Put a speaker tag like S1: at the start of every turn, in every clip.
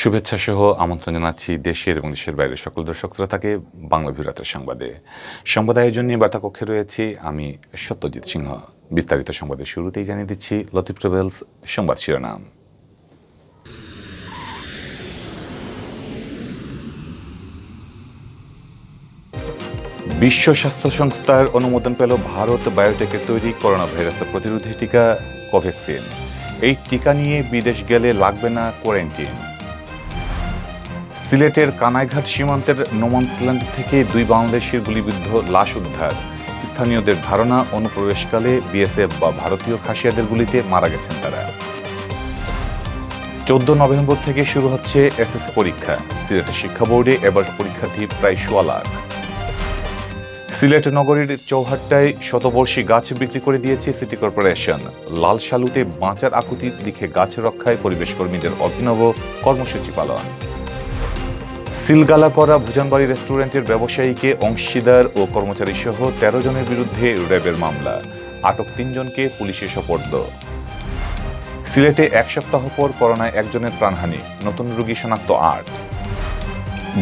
S1: শুভেচ্ছা সহ আমন্ত্রণ জানাচ্ছি দেশের এবং দেশের বাইরের সকল দর্শক শ্রোতাকে বাংলা বিরাতের সংবাদে। সংবাদ আয়োজন নিয়ে বার্তা কক্ষে রয়েছি আমি সত্যজিৎ সিংহ। বিস্তারিত সংবাদের শুরুতেই জানিয়ে দিচ্ছি লতিফ ট্রাভেলস সংবাদ শিরোনাম। বিশ্ব স্বাস্থ্য সংস্থার অনুমোদন পেল ভারত বায়োটেকের তৈরি করোনা ভাইরাস প্রতিরোধী টিকা কোভ্যাক্সিন। এই টিকা নিয়ে বিদেশ গেলে লাগবে না কোয়ারেন্টিন। সিলেটের কানাইঘাট সীমান্তের নোমান্সল্যান্ড থেকে দুই বাংলাদেশের গুলিবিদ্ধ লাশ উদ্ধার। স্থানীয়দের ধারণা অনুপ্রবেশকালে বিএসএফ বা ভারতীয় খাসিয়াদের গুলিতে মারা গেছেন তারা। 14 নভেম্বর থেকে শুরু হচ্ছে এসএসসি পরীক্ষা। সিলেট শিক্ষা বোর্ডে এবার পরীক্ষার্থী প্রায় 1.25 লাখ। সিলেট নগরীর চৌহাট্টায় শতবর্ষী গাছ বিক্রি করে দিয়েছে সিটি কর্পোরেশন। লাল শালুতে বাঁচার আকুতি লিখে গাছ রক্ষায় পরিবেশ কর্মীদের অভিনব কর্মসূচি পালন। সিলগালা করা ভুজানবাড়ি রেস্টুরেন্টের ব্যবসায়ীকে অংশীদার ও কর্মচারী সহ 13 জনের বিরুদ্ধে র্যাবের মামলা। আটক 3 জনকে পুলিশে সোপর্দ। সিলেটে 1 সপ্তাহ পর করোনায় একজনের প্রাণহানি, নতুন রোগী শনাক্ত 8।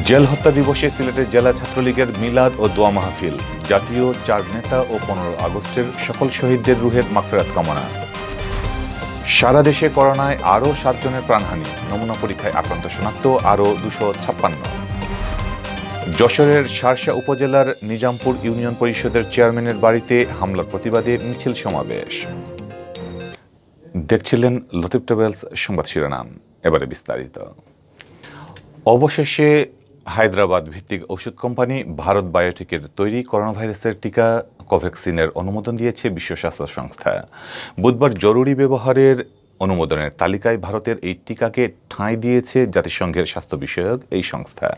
S1: জেল হত্যা দিবসে সিলেটের জেলা ছাত্রলীগের মিলাদ ও দোয়া মাহফিল। জাতীয় 4 নেতা ও 15 আগস্টের সকল শহীদদের রুহের মাগফিরাত কামনা। সারা দেশে করোনায় আরও 7 জনের প্রাণহানি, নমুনা পরীক্ষায় আক্রান্ত শনাক্ত আরও 256। যশোরের শার্শা উপজেলার নিজামপুর ইউনিয়ন পরিষদের চেয়ারম্যানের বাড়িতে হামলার প্রতিবাদে মিছিল সমাবেশ। দেখছিলেন লতিফ ট্রাভেলস সংবাদ শিরোনাম, এবারে বিস্তারিত। অবশেষে হায়দ্রাবাদ ভিত্তিক ওষুধ কোম্পানি ভারত বায়োটেকের তৈরি করোনা ভাইরাসের টিকা কোভ্যাক্সিনের অনুমোদন দিয়েছে বিশ্ব স্বাস্থ্য সংস্থা। বুধবার জরুরি ব্যবহারের অনুমোদনের তালিকায় ভারতের এই টিকাকে ঠাঁই দিয়েছে জাতিসংঘের স্বাস্থ্য বিষয়ক এই সংস্থা।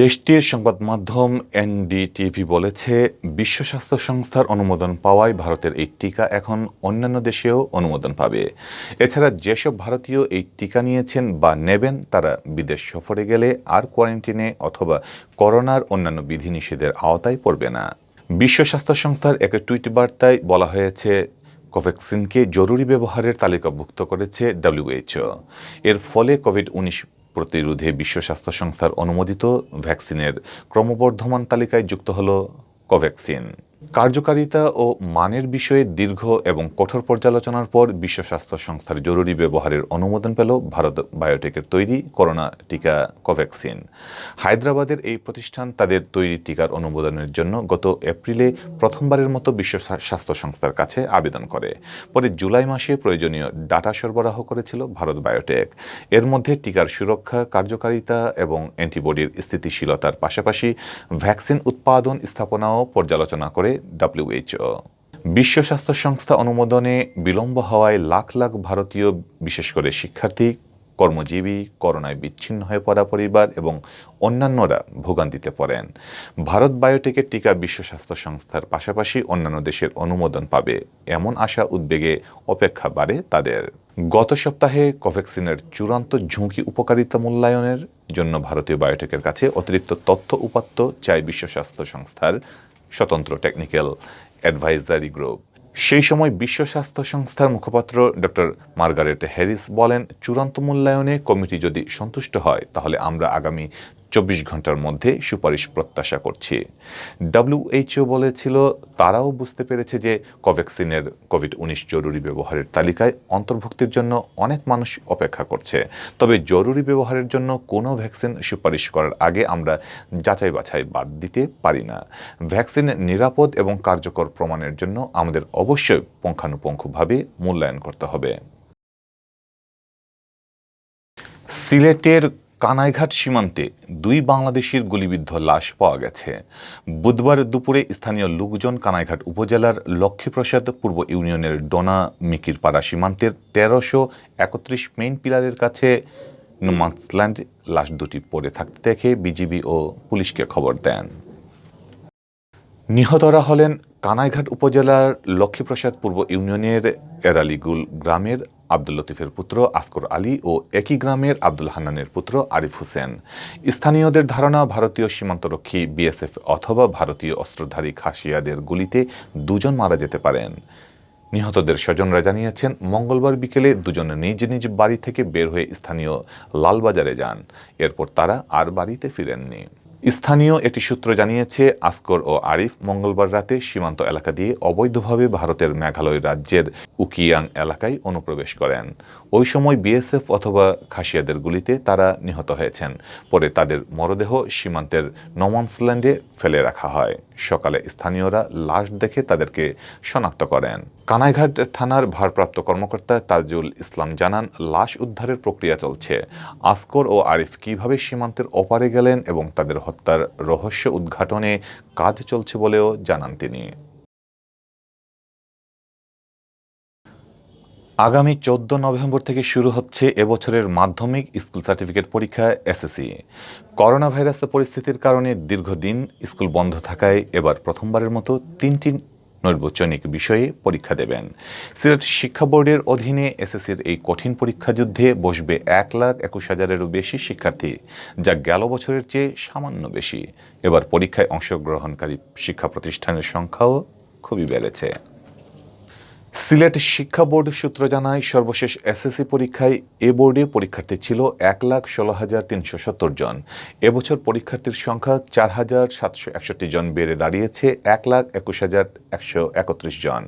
S1: দেশটির সংবাদ মাধ্যম এনডিটিভি বলেছে, বিশ্ব স্বাস্থ্য সংস্থার অনুমোদন পাওয়ায় ভারতের এই টিকা এখন অন্যান্য দেশেও অনুমোদন পাবে। এছাড়া যেসব ভারতীয় এই টিকা নিয়েছেন বা নেবেন তারা বিদেশ সফরে গেলে আর কোয়ারেন্টিনে অথবা করোনার অন্যান্য বিধিনিষেধের আওতায় পড়বে না। বিশ্ব স্বাস্থ্য সংস্থার এক টুইট বার্তায় বলা হয়েছে, কোভ্যাক্সিনকে জরুরি ব্যবহারের তালিকাভুক্ত করেছে WHO। এর ফলে কোভিড-19 প্রতিরোধে বিশ্ব স্বাস্থ্য সংস্থার অনুমোদিত ভ্যাকসিনের ক্রমবর্ধমান তালিকায় যুক্ত হল কোভ্যাক্সিন। কার্যকারিতা ও মানের বিষয়ে দীর্ঘ এবং কঠোর পর্যালোচনার পর বিশ্ব স্বাস্থ্য সংস্থার জরুরি ব্যবহারের অনুমোদন পেল ভারত বায়োটেকের তৈরি করোনা টিকা কোভ্যাক্সিন। হায়দ্রাবাদের এই প্রতিষ্ঠান তাদের তৈরি টিকার অনুমোদনের জন্য গত এপ্রিলে প্রথমবারের মতো বিশ্ব স্বাস্থ্য সংস্থার কাছে আবেদন করে। পরে জুলাই মাসে প্রয়োজনীয় ডাটা সরবরাহ করেছিল ভারত বায়োটেক। এর মধ্যে টিকার সুরক্ষা, কার্যকারিতা এবং অ্যান্টিবডির স্থিতিশীলতার পাশাপাশি ভ্যাকসিন উৎপাদন স্থাপনাও পর্যালোচনা করে WHO। বিশ্ব স্বাস্থ্য সংস্থা অনুমোদনে বিলম্ব হওয়ায় লাখ লাখ ভারতীয়, বিশেষ করে শিক্ষার্থী, কর্মজীবী, করোনায় বিচ্ছিন্ন হয়ে পড়া পরিবার এবং অন্যান্যরা ভোগান্তিতে পড়েন। ভারত বায়োটেকের টিকা বিশ্ব স্বাস্থ্য সংস্থার পাশাপাশি অন্যান্য দেশের অনুমোদন পাবে এমন আশা উদ্বেগে অপেক্ষা বাড়ে তাদের। গত সপ্তাহে কোভ্যাক্সিনের চূড়ান্ত ঝুঁকি উপকারিতা মূল্যায়নের জন্য ভারতীয় বায়োটেকের কাছে অতিরিক্ত তথ্য উপাত্ত চায় বিশ্ব স্বাস্থ্য সংস্থার স্বতন্ত্র টেকনিক্যাল অ্যাডভাইজারি গ্রুপ। সেই সময় বিশ্ব স্বাস্থ্য সংস্থার মুখপাত্র ডক্টর মার্গারেট হ্যারিস বলেন, চূড়ান্ত মূল্যায়নে কমিটি যদি সন্তুষ্ট হয় তাহলে আমরা আগামী 24 ঘন্টার মধ্যে সুপারিশ প্রত্যাশা করছি। WHO বলেছিল, তারাও বুঝতে পেরেছে যে কোভ্যাক্সিনের কোভিড-19 জরুরি ব্যবহারের তালিকায় অন্তর্ভুক্তির জন্য অনেক মানুষ অপেক্ষা করছে। তবে জরুরি ব্যবহারের জন্য কোনো ভ্যাকসিন সুপারিশ করার আগে আমরা যাচাই বাছাই বাদ দিতে পারি না। ভ্যাকসিন নিরাপদ এবং কার্যকর প্রমাণের জন্য আমাদের অবশ্যই পুঙ্খানুপুঙ্খভাবে মূল্যায়ন করতে হবে। সিলেটের কানাইঘাট সীমান্তে দুই বাংলাদেশির গুলিবিদ্ধ লাশ পাওয়া গেছে। বুধবার দুপুরে স্থানীয় লোকজন কানাইঘাট উপজেলার লক্ষ্মীপ্রসাদ পূর্ব ইউনিয়নের ডোনা মিকিরপাড়া সীমান্তের 1331 মেইন পিলারের কাছে নোম্যান্সল্যান্ড লাশ দুটি পড়ে থাকতে দেখে বিজিবি ও পুলিশকে খবর দেন। নিহতরা হলেন কানাইঘাট উপজেলার লক্ষ্মীপ্রসাদ পূর্ব ইউনিয়নের এরালিগুল গ্রামের আব্দুল লতিফের পুত্র আসগর আলী ও একই গ্রামের আব্দুল হান্নানের পুত্র আরিফ হোসেন। স্থানীয়দের ধারণা, ভারতীয় সীমান্তরক্ষী বিএসএফ অথবা ভারতীয় অস্ত্রধারী খাসিয়াদের গুলিতে দুজন মারা যেতে পারেন। নিহতদের স্বজনরা জানিয়েছেন, মঙ্গলবার বিকেলে দুজনে নিজ নিজ বাড়ি থেকে বের হয়ে স্থানীয় লালবাজারে যান। এরপর তারা আর বাড়িতে ফিরেননি। স্থানীয় একটি সূত্র জানিয়েছে, আসকর ও আরিফ মঙ্গলবার রাতে সীমান্ত এলাকা দিয়ে অবৈধভাবে ভারতের মেঘালয় রাজ্যের উকিয়াং এলাকায় অনুপ্রবেশ করেন। ওই সময় বিএসএফ অথবা খাসিয়াদের গুলিতে তারা নিহত হয়েছেন। পরে তাদের মরদেহ সীমান্তের নোম্যান্সল্যান্ডে ফেলে রাখা হয়। সকালে স্থানীয়রা লাশ দেখে তাদেরকে শনাক্ত করেন। কানাইঘাট থানার ভারপ্রাপ্ত কর্মকর্তা তাজুল ইসলাম জানান, লাশ উদ্ধারের প্রক্রিয়া চলছে। আসকর ও আরিফ কিভাবে সীমান্তের ওপারে গেলেন এবং তাদের হত্যার রহস্য উদ্ঘাটনে কাজ চলছে বলেও জানান তিনি। আগামী 14 নভেম্বর থেকে শুরু হচ্ছে এবছরের মাধ্যমিক স্কুল সার্টিফিকেট পরীক্ষা এসএসসি। করোনা ভাইরাসের পরিস্থিতির কারণে দীর্ঘদিন স্কুল বন্ধ থাকায় এবার প্রথমবারের মতো 3টি নৈর্বাচনিক বিষয়ে পরীক্ষা দেবেন। সিলেট শিক্ষা বোর্ডের অধীনে এসএসসির এই কঠিন পরীক্ষা যুদ্ধে বসবে 1,21,000-এরও বেশি শিক্ষার্থী, যা গেল বছরের চেয়ে সামান্য বেশি। এবার পরীক্ষায় অংশগ্রহণকারী শিক্ষা প্রতিষ্ঠানের সংখ্যাও খুবই বেড়েছে। সিলেট শিক্ষা বোর্ড সূত্র জানায়, সর্বশেষ এসএসসি পরীক্ষায় এ বোর্ডে পরীক্ষার্থী ছিল 1,16,370 জন। এবছর পরীক্ষার্থীর সংখ্যা 4,761 জন বেড়ে দাঁড়িয়েছে 1,21,131 জন।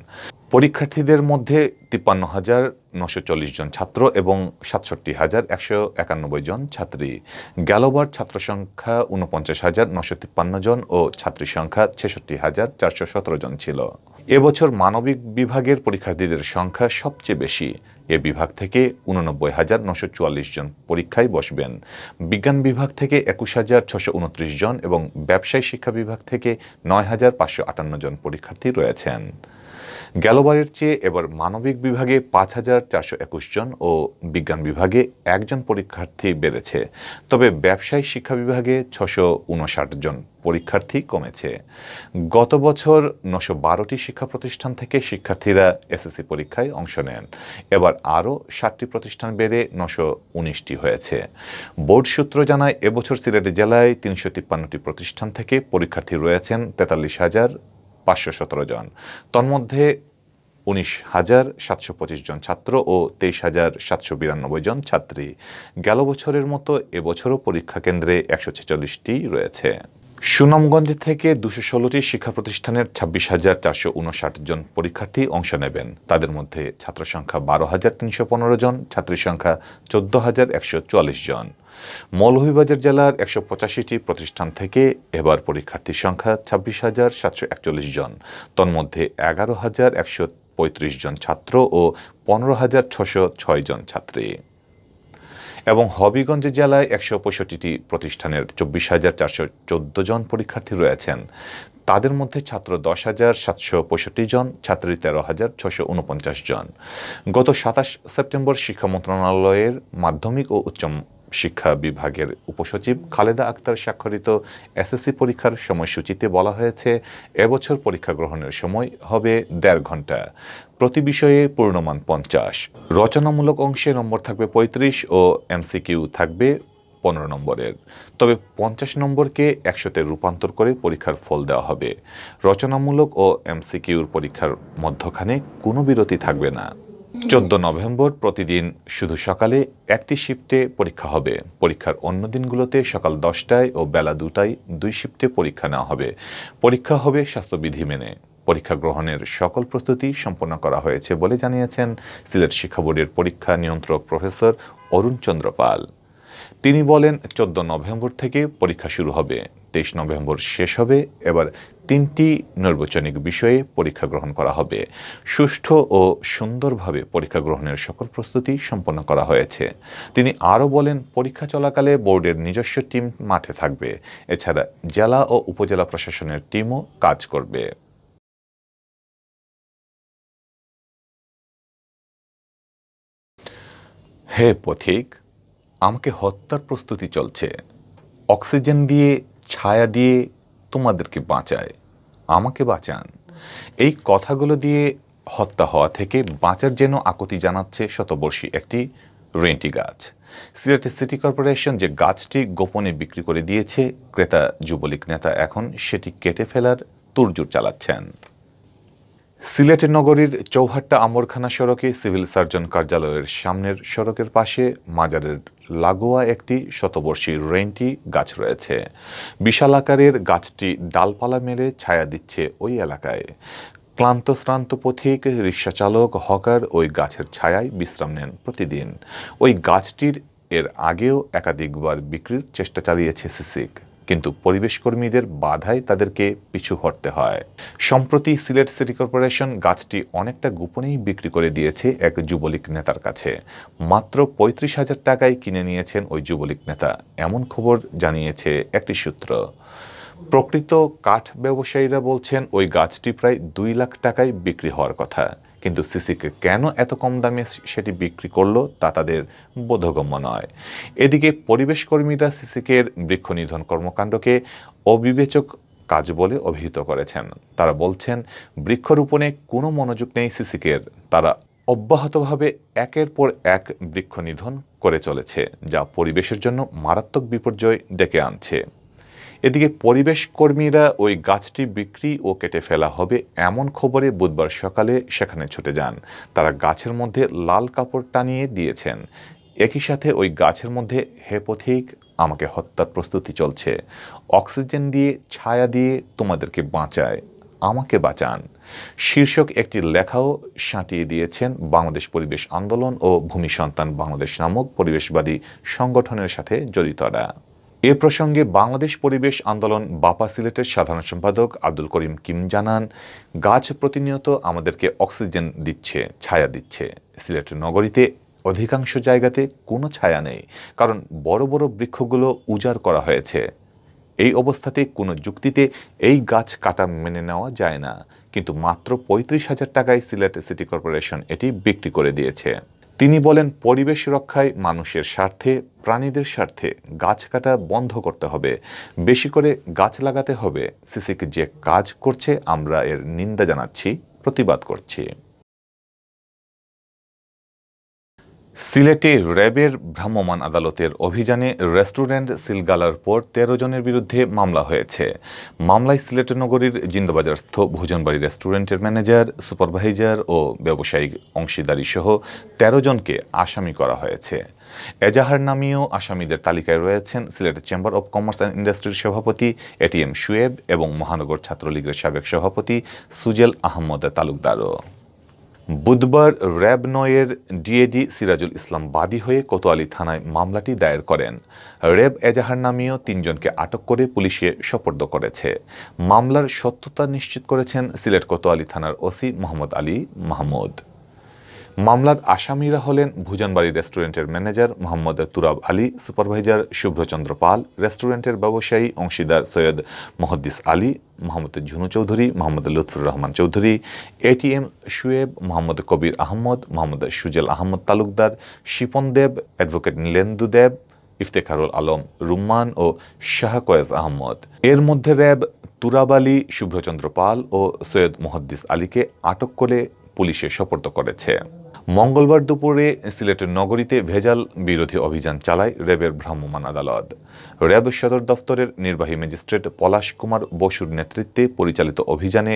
S1: পরীক্ষার্থীদের মধ্যে 53,940 জন ছাত্র এবং 67,191 জন ছাত্রী। গেলবার ছাত্র সংখ্যা 49,953 জন ও ছাত্রী সংখ্যা 66,417 জন ছিল। এবছর মানবিক বিভাগের পরীক্ষার্থীদের সংখ্যা সবচেয়ে বেশি। এ বিভাগ থেকে 89,944 জন পরীক্ষায় বসবেন। বিজ্ঞান বিভাগ থেকে 21,629 জন এবং ব্যবসায় শিক্ষা বিভাগ থেকে 9,558 জন পরীক্ষার্থী রয়েছেন। গেলবারের চেয়ে এবার মানবিক বিভাগে 5,421 জন ও বিজ্ঞান বিভাগে 1 জন পরীক্ষার্থী বেড়েছে। তবে ব্যবসায় শিক্ষা বিভাগে 659 জন পরীক্ষার্থী কমেছে। গত বছর 912টি শিক্ষা প্রতিষ্ঠান থেকে শিক্ষার্থীরা এসএসসি পরীক্ষায় অংশ নেন। এবার আরও 7টি প্রতিষ্ঠান বেড়ে 919টি হয়েছে। বোর্ড সূত্র জানায়, এবছর সিলেট জেলায় 353টি প্রতিষ্ঠান থেকে পরীক্ষার্থী রয়েছেন 43,517 জন। তন্মধ্যে 19,725 জন ছাত্র ও 23,792 জন ছাত্রী। গেল বছরের মতো এবছরও পরীক্ষা কেন্দ্রে 146টি রয়েছে। সুনামগঞ্জ থেকে 216টি শিক্ষা প্রতিষ্ঠানের 26,459 জন পরীক্ষার্থী অংশ নেবেন। তাদের মধ্যে ছাত্র সংখ্যা 12,315 জন, ছাত্রী সংখ্যা 14,144 জন। মৌলভীবাজার জেলার 185টি প্রতিষ্ঠান থেকে এবার পরীক্ষার্থীর সংখ্যা 26,741 জন। তন্মধ্যে 11,135 জন ছাত্র ও 15,606 জন ছাত্রী। এবং হবিগঞ্জ জেলায় 165টি প্রতিষ্ঠানের 24,414 জন পরীক্ষার্থী রয়েছেন। তাদের মধ্যে ছাত্র 10,765 জন, ছাত্রী 13,649 জন। গত 27 সেপ্টেম্বর শিক্ষা মন্ত্রণালয়ের মাধ্যমিক ও উচ্চ শিক্ষা বিভাগের উপসচিব খালেদা আক্তার স্বাক্ষরিত এসএসসি পরীক্ষার সময়সূচিতে বলা হয়েছে, এবছর পরীক্ষা গ্রহণের সময় হবে 1.5 ঘন্টা। প্রতি বিষয়ে পূর্ণমান 50, রচনামূলক অংশে নম্বর থাকবে 35 ও এমসিকিউ থাকবে 15 নম্বরের। তবে 50 নম্বরকে 100-তে রূপান্তর করে পরীক্ষার ফল দেওয়া হবে। রচনামূলক ও এমসিকিউর পরীক্ষার মধ্যখানে কোনো বিরতি থাকবে না। 14 নভেম্বর প্রতিদিন শুধু সকালে একটি শিফটে পরীক্ষা হবে। পরীক্ষার অন্য দিনগুলোতে সকাল 10টায় ও বেলা 2টায় 2 শিফটে পরীক্ষা নেওয়া হবে। পরীক্ষা হবে স্বাস্থ্যবিধি মেনে। পরীক্ষা গ্রহণের সকল প্রস্তুতি সম্পন্ন করা হয়েছে বলে জানিয়েছেন সিলেট শিক্ষা বোর্ডের পরীক্ষা নিয়ন্ত্রক প্রফেসর অরুণ চন্দ্র পাল। তিনি বলেন, 14 নভেম্বর থেকে পরীক্ষা শুরু হবে, 23 নভেম্বর শেষ হবে। এবার 3টি নৈর্বাচনিক বিষয়ে পরীক্ষা গ্রহণ করা হবে। সুষ্ঠু ও সুন্দরভাবে পরীক্ষা গ্রহণের সকল প্রস্তুতি সম্পন্ন করা হয়েছে। তিনি আরও বলেন, পরীক্ষা চলাকালে বোর্ডের নিজস্ব টিম মাঠে থাকবে। এছাড়া জেলা ও উপজেলা প্রশাসনের টিমও কাজ করবে। হে পথিক, আমাকে হত্যার প্রস্তুতি চলছে। অক্সিজেন দিয়ে, ছায়া দিয়ে তোমাদেরকে বাঁচায়, আমাকে বাঁচান। এই কথাগুলো দিয়ে হত্যা হওয়া থেকে বাঁচার যেন আকুতি জানাচ্ছে শতবর্ষী একটি রেন্টি গাছ। সিলেট সিটি কর্পোরেশন যে গাছটি গোপনে বিক্রি করে দিয়েছে, ক্রেতা যুবলীগ নেতা এখন সেটি কেটে ফেলার তোড়জোড় চালাচ্ছেন। সিলেটের নগরীর চৌহাট্টা আমরখানা সড়কে সিভিল সার্জন কার্যালয়ের সামনের সড়কের পাশে মাজারের লাগোয়া একটি শতবর্ষী রেইনটি গাছ রয়েছে। বিশাল আকারের গাছটি ডালপালা মেলে ছায়া দিচ্ছে ওই এলাকায়। ক্লান্ত শ্রান্ত পথিক, রিকশাচালক, হকার ওই গাছের ছায়ায় বিশ্রাম নেন প্রতিদিন। ওই গাছটির এর আগেও একাধিকবার বিক্রির চেষ্টা চালিয়েছে সিসিক, কিন্তু পরিবেশ কর্মীদের বাধায় তাদেরকে পিছু হটতে হয়। সম্প্রতি সিলেট সিটি কর্পোরেশন গাছটি অনেকটা গোপনেই বিক্রি করে দিয়েছে এক যুবলীগ নেতার কাছে। মাত্র ৩৫,০০০ টাকায় কিনে নিয়েছেন ওই যুবলীগ নেতা, এমন খবর জানিয়েছে একটি সূত্র। প্রকৃত কাঠ ব্যবসায়ীরা বলছেন ওই গাছটি প্রায় ২ লাখ টাকায় বিক্রি হওয়ার কথা, কিন্তু সিসিকে কেন এত কম দামে সেটি বিক্রি করলো তা তাদের বোধগম্য নয়। এদিকে পরিবেশ কর্মীরা সিসিকের বৃক্ষ নিধন কর্মকাণ্ডকে অবিবেচক কাজ বলে অভিহিত করেছেন। তারা বলছেন, বৃক্ষরোপণে কোনো মনোযোগ নেই সিসিকের। তারা অব্যাহতভাবে একের পর এক বৃক্ষ নিধন করে চলেছে, যা পরিবেশের জন্য মারাত্মক বিপর্যয় ডেকে আনছে। এদিকে পরিবেশ কর্মীরা ওই গাছটি বিক্রি ও কেটে ফেলা হবে এমন খবরে বুধবার সকালে সেখানে ছুটে যান। তারা গাছের মধ্যে লাল কাপড় টানিয়ে দিয়েছেন। একই সাথে ওই গাছের মধ্যে, হে পথিক, আমাকে হত্যার প্রস্তুতি চলছে, অক্সিজেন দিয়ে, ছায়া দিয়ে তোমাদেরকে বাঁচায়, আমাকে বাঁচান শীর্ষক একটি লেখাও সাঁটিয়ে দিয়েছেন বাংলাদেশ পরিবেশ আন্দোলন ও ভূমি সন্তান বাংলাদেশ নামক পরিবেশবাদী সংগঠনের সাথে জড়িতরা। এ প্রসঙ্গে বাংলাদেশ পরিবেশ আন্দোলন বাপা সিলেটের সাধারণ সম্পাদক আব্দুল করিম কিম জানান, গাছ প্রতিনিয়ত আমাদেরকে অক্সিজেন দিচ্ছে, ছায়া দিচ্ছে। সিলেটের নগরীতে অধিকাংশ জায়গাতে কোনো ছায়া নেই, কারণ বড় বড় বৃক্ষগুলো উজাড় করা হয়েছে। এই অবস্থাতে কোনো যুক্তিতে এই গাছ কাটা মেনে নেওয়া যায় না, কিন্তু মাত্র ৩৫,০০০ টাকায় সিলেট সিটি কর্পোরেশন এটি বিক্রি করে দিয়েছে। তিনি বলেন, পরিবেশ রক্ষায় মানুষের স্বার্থে, প্রাণীদের স্বার্থে গাছ কাটা বন্ধ করতে হবে, বেশি করে গাছ লাগাতে হবে। সিসিক যে কাজ করছে আমরা এর নিন্দা জানাচ্ছি, প্রতিবাদ করছি। সিলেটে র্যাবের ভ্রাম্যমাণ আদালতের অভিযানে রেস্টুরেন্ট সিলগালার পর ১৩ জনের বিরুদ্ধে মামলা হয়েছে। মামলায় সিলেট নগরীর জিন্দাবাজারস্থ ভোজনবাড়ি রেস্টুরেন্টের ম্যানেজার, সুপারভাইজার ও ব্যবসায়িক অংশীদারি সহ ১৩ জনকে আসামি করা হয়েছে। এজাহার নামীয় আসামিদের তালিকায় রয়েছেন Sylhet chamber of commerce and ইন্ডাস্ট্রির সভাপতি এটিএম শুয়েব এবং মহানগর ছাত্রলীগের সাবেক সভাপতি সুজেল আহমদ তালুকদারও। বুধবার র্যাব ৯-এর ডিএডি সিরাজুল ইসলাম বাদী হয়ে কোতোয়ালি থানায় মামলাটি দায়ের করেন। র্যাব এজাহার নামীয় ৩ জনকে আটক করে পুলিশে সোপর্দ করেছে। মামলার সত্যতা নিশ্চিত করেছেন সিলেট কোতোয়ালি থানার ওসি মোহাম্মদ আলী মাহমুদ। মামলার আসামিরা হলেন ভুজনবাড়ি রেস্টুরেন্টের ম্যানেজার মোহাম্মদ তুরাব আলী, সুপারভাইজার শুভ্রচন্দ্র পাল, রেস্টুরেন্টের ব্যবসায়ী অংশীদার সৈয়দ মুহাদ্দিস আলী, মোহাম্মদ ঝুনু চৌধুরী, মোহাম্মদ লুৎফুর রহমান চৌধুরী, এটিএম শুয়েব, মোহাম্মদ কবির আহমদ, মোহাম্মদ সুজেল আহমদ তালুকদার, শিপন দেব, অ্যাডভোকেট নীলেন্দু দেব, ইফতেখারুল আলম রুম্মান ও শাহ কয়েজ আহমদ। এর মধ্যে র্যাব তুরাব আলী, শুভ্রচন্দ্র পাল ও সৈয়দ মুহাদ্দিস আলীকে আটক করে পুলিশে সোপর্দ করেছে। মঙ্গলবার দুপুরে সিলেটের নগরীতে ভেজাল বিরোধী অভিযান চালায় র্যাবের ভ্রাম্যমাণ আদালত। র্যাব সদর দফতরের নির্বাহী ম্যাজিস্ট্রেট পলাশ কুমার বসুর নেতৃত্বে পরিচালিত অভিযানে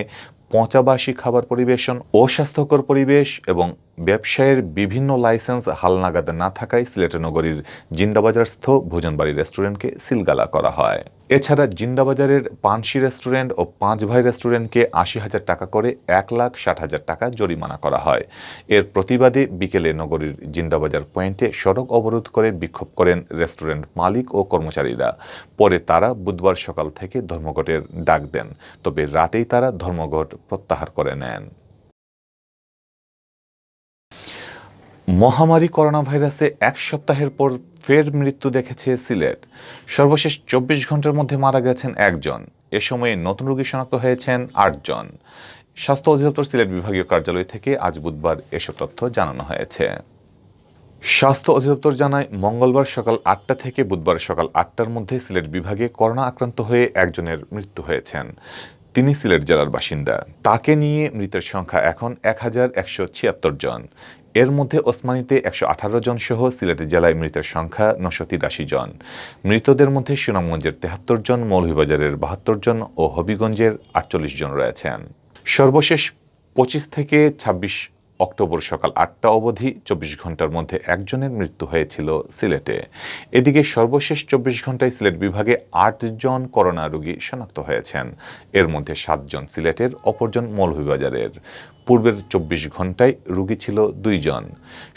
S1: পচাবাসী খাবার পরিবেশন, অস্বাস্থ্যকর পরিবেশ এবং ব্যবসায়ের বিভিন্ন লাইসেন্স হালনাগাদ না থাকায় সিলেটের নগরীর জিন্দাবাজারস্থ ভোজনবাড়ি রেস্টুরেন্টকে সিলগালা করা হয়। এছাড়া জিন্দাবাজারের পানশি রেস্টুরেন্ট ও ৫ ভাই রেস্টুরেন্টকে ৮০,০০০ টাকা করে ১,৬০,০০০ টাকা জরিমানা করা হয়। এর প্রতিবাদে বিকেলে নগরীর জিন্দাবাজার পয়েন্টে সড়ক অবরোধ করে বিক্ষোভ করেন রেস্টুরেন্ট মালিক ও কর্মচারীরা। পরে তারা বুধবার সকাল থেকে ধর্মঘটের ডাক দেন, তবে রাতেই তারা ধর্মঘট প্রত্যাহার করে নেন। মহামারী করোনা ভাইরাসে ১ সপ্তাহের পর ফের মৃত্যু দেখেছে সিলেট। সর্বশেষ ২৪ ঘন্টার মধ্যে মারা গেছেন ১ জন। এ সময়ে নতুন রোগী শনাক্ত হয়েছেন ৮ জন। স্বাস্থ্য অধিদপ্তর সিলেট বিভাগীয় কার্যালয় থেকে আজ বুধবার এসব তথ্য জানানো হয়েছে। স্বাস্থ্য অধিদপ্তর জানায়, মঙ্গলবার সকাল ৮টা থেকে বুধবার সকাল ৮টার মধ্যে সিলেট বিভাগে করোনা আক্রান্ত হয়ে ১ জনের মৃত্যু হয়েছেন। তিনি সিলেট জেলার বাসিন্দা। তাকে নিয়ে মৃতের সংখ্যা এখন ১,১৭৬ জন। এর মধ্যে ওসমানীতে ১১৮ জন সহ সিলেট জেলায় মৃতের সংখ্যা ৯৮৩ জন। মৃতদের মধ্যে সুনামগঞ্জের ৭৩ জন, মৌলভীবাজারের ৭২ জন ও হবিগঞ্জের ৪৮ জন রয়েছেন। সর্বশেষ 25 থেকে 26 অক্টোবর সকাল 8টা অবধি 24 ঘন্টার মধ্যে একজনের মৃত্যু হয়েছিল সিলেটে। এদিকে সর্বশেষ 24 ঘন্টায় সিলেট বিভাগে 8 জন করোনা রোগী শনাক্ত হয়েছেন। এর মধ্যে 7 জন সিলেটের, অপরজন মৌলভীবাজারের। পূর্বের 24 ঘন্টায় রোগী ছিল 2 জন।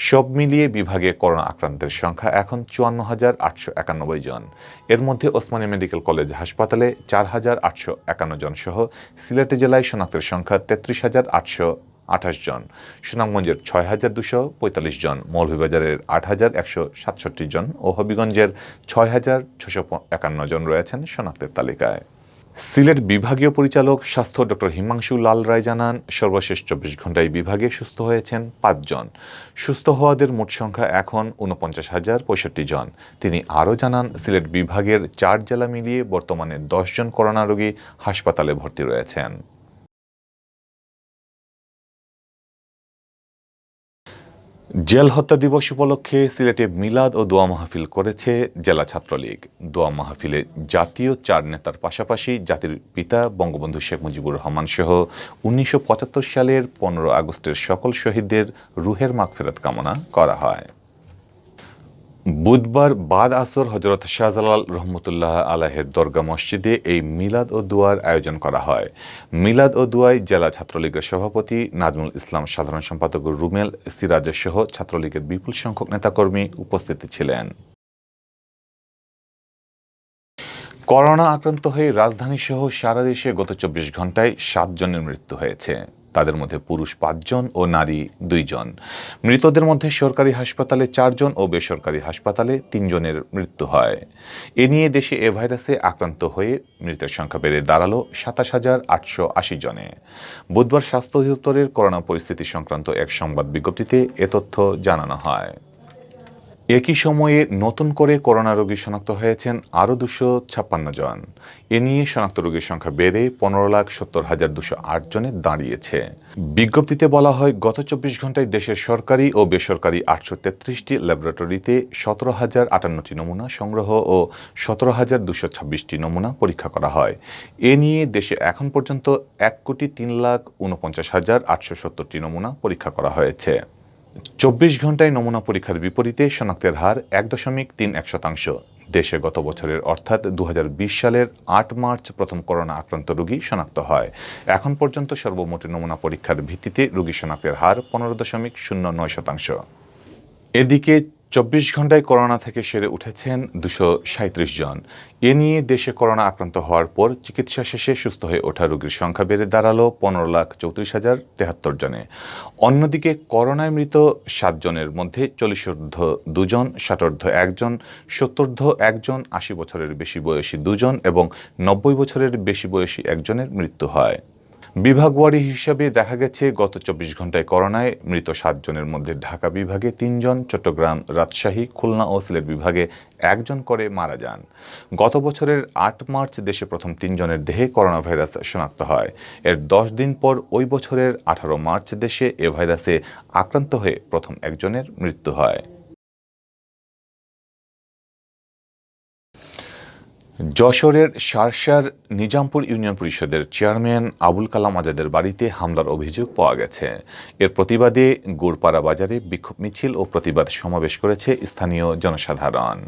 S1: সব মিলিয়ে বিভাগে করোনা আক্রান্তের সংখ্যা এখন 54,891 জন। এর মধ্যে ওসমানী মেডিকেল কলেজ হাসপাতালে 4,851 জন সহ সিলেট জেলায় শনাক্তের সংখ্যা 33,828 জন, সুনামগঞ্জের 6,245 জন, মৌলভীবাজারের 8,167 জন ও হবিগঞ্জের 6,651 জন রয়েছেন শনাক্তের তালিকায়। সিলেট বিভাগীয় পরিচালক স্বাস্থ্য ডক্টর হিমাংশু লাল রায় জানান, সর্বশেষ 24 ঘন্টায় বিভাগে সুস্থ হয়েছেন 5 জন। সুস্থ হওয়াদের মোট সংখ্যা এখন 49,065 জন। তিনি আরও জানান, সিলেট বিভাগের 4 জেলা মিলিয়ে বর্তমানে 10 জন করোনা রোগী হাসপাতালে ভর্তি রয়েছেন। জেল হত্যা দিবস উপলক্ষে সিলেটে মিলাদ ও দোয়া মাহফিল করেছে জেলা ছাত্রলীগ। দোয়া মাহফিলে জাতীয় 4 নেতার পাশাপাশি জাতির পিতা বঙ্গবন্ধু শেখ মুজিবুর রহমান সহ 1975 সালের 15 আগস্টের সকল শহীদদের রুহের মাগফিরাত কামনা করা হয়। বুধবার বাদ আসর হযরত শাহজালাল রহমতুল্লাহ আলাইহির দরগা মসজিদে এই মিলাদ ও দোয়ার আয়োজন করা হয়। মিলাদ ও দোয়ায় জেলা ছাত্রলীগের সভাপতি নাজমুল ইসলাম, সাধারণ সম্পাদক রুমেল সিরাজ সহ ছাত্রলীগের বিপুল সংখ্যক নেতাকর্মী উপস্থিত ছিলেন। করোনা আক্রান্ত হয়ে রাজধানী সহ সারা দেশে গত 24 ঘন্টায় 7 জনের মৃত্যু হয়েছে। তাদের মধ্যে পুরুষ 5 জন ও নারী 2 জন। মৃতদের মধ্যে সরকারি হাসপাতালে 4 জন ও বেসরকারি হাসপাতালে 3 জনের মৃত্যু হয়। এ নিয়ে দেশে এ ভাইরাসে আক্রান্ত হয়ে মৃতের সংখ্যা বেড়ে দাঁড়ালো 27,880 জনে। বুধবার স্বাস্থ্য অধিদপ্তরের করোনা পরিস্থিতি সংক্রান্ত এক সংবাদ বিজ্ঞপ্তিতে এ তথ্য জানানো হয়। একই সময়ে নতুন করে করোনা রোগী শনাক্ত হয়েছেন আরও 256 জন। এ নিয়ে শনাক্ত রোগীর সংখ্যা বেড়ে 15,70,208 জনে দাঁড়িয়েছে। বিজ্ঞপ্তিতে বলা হয়, গত 24 ঘন্টায় দেশের সরকারি ও বেসরকারি 833টি ল্যাবরেটরিতে 17,058টি নমুনা সংগ্রহ ও 17,226টি নমুনা পরীক্ষা করা হয়। এ নিয়ে দেশে এখন পর্যন্ত 1,49,870টি নমুনা পরীক্ষা করা হয়েছে। 24 ঘন্টায় নমুনা পরীক্ষার বিপরীতে শনাক্তের হার 1.31%। দেশে গত বছরের অর্থাৎ 2020 সালের 8 মার্চ প্রথম করোনা আক্রান্ত রোগী শনাক্ত হয়। এখন পর্যন্ত সর্বমোট নমুনা পরীক্ষার ভিত্তিতে রোগী শনাক্তের হার 15.09%। এদিকে 24 ঘন্টায় করোনা থেকে সেরে উঠেছেন 237 জন। এ নিয়ে দেশে করোনা আক্রান্ত হওয়ার পর চিকিৎসা শেষে সুস্থ হয়ে ওঠা রোগীর সংখ্যা বেড়ে দাঁড়ালো 15,34,073 জনে। অন্যদিকে করোনায় মৃত 7 জনের মধ্যে 40ঊর্ধ্ব 2 জন, 60ঊর্ধ্ব 1 জন, 70ঊর্ধ্ব 1 জন, 80 বছরের বেশি বয়সী 2 জন এবং 90 বছরের বেশি বয়সী 1 জনের মৃত্যু হয়। বিভাগওয়ারি হিসাবে দেখা গেছে, গত 24 ঘন্টায় করোনায় মৃত 7 জনের মধ্যে ঢাকা বিভাগে 3 জন, চট্টগ্রাম, রাজশাহী, খুলনা ও সিলেট বিভাগে 1 জন করে মারা যান। গত বছরের 8 মার্চ দেশে প্রথম 3 জনের দেহে করোনা ভাইরাস শনাক্ত হয়। এর 10 দিন পর ওই বছরের 18 মার্চ দেশে এ ভাইরাসে আক্রান্ত হয়ে প্রথম 1 জনের মৃত্যু হয়। যশোরের শার্শার নিজামপুর ইউনিয়ন পরিষদের চেয়ারম্যান আবুল কালাম আজাদের বাড়িতে হামলার অভিযোগ পাওয়া গেছে। এর প্রতিবাদে গোরপাড়া বাজারে বিক্ষোভ মিছিল ও প্রতিবাদ সমাবেশ করেছে স্থানীয় জনসাধারণ।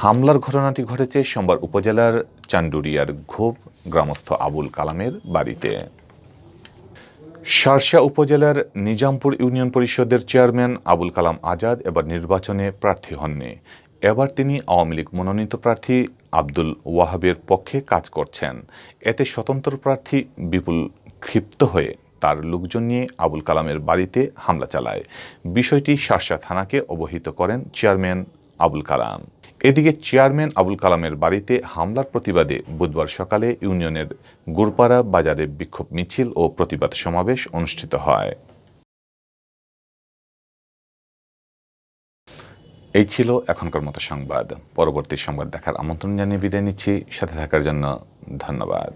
S1: হামলার ঘটনাটি ঘটেছে সোমবার উপজেলার চান্ডুরিয়ার ঘোপ গ্রামস্থ আবুল কালামের বাড়িতে। শার্শা উপজেলার নিজামপুর ইউনিয়ন পরিষদের চেয়ারম্যান আবুল কালাম আজাদ এবার নির্বাচনে প্রার্থী হননি। এবার তিনি আওয়ামী লীগ মনোনীত প্রার্থী আব্দুল ওয়াহাবের পক্ষে কাজ করছেন। এতে স্বতন্ত্র প্রার্থী বিপুল ক্ষিপ্ত হয়ে তার লোকজন নিয়ে আবুল কালামের বাড়িতে হামলা চালায়। বিষয়টি শার্শা থানাকে অবহিত করেন চেয়ারম্যান আবুল কালাম। এদিকে চেয়ারম্যান আবুল কালামের বাড়িতে হামলার প্রতিবাদে বুধবার সকালে ইউনিয়নের গোরপাড়া বাজারে বিক্ষোভ মিছিল ও প্রতিবাদ সমাবেশ অনুষ্ঠিত হয়। এই ছিল এখনকার মতো সংবাদ। পরবর্তী সংবাদ দেখার আমন্ত্রণ জানিয়ে বিদায় নিচ্ছি। সাথে থাকার জন্য ধন্যবাদ।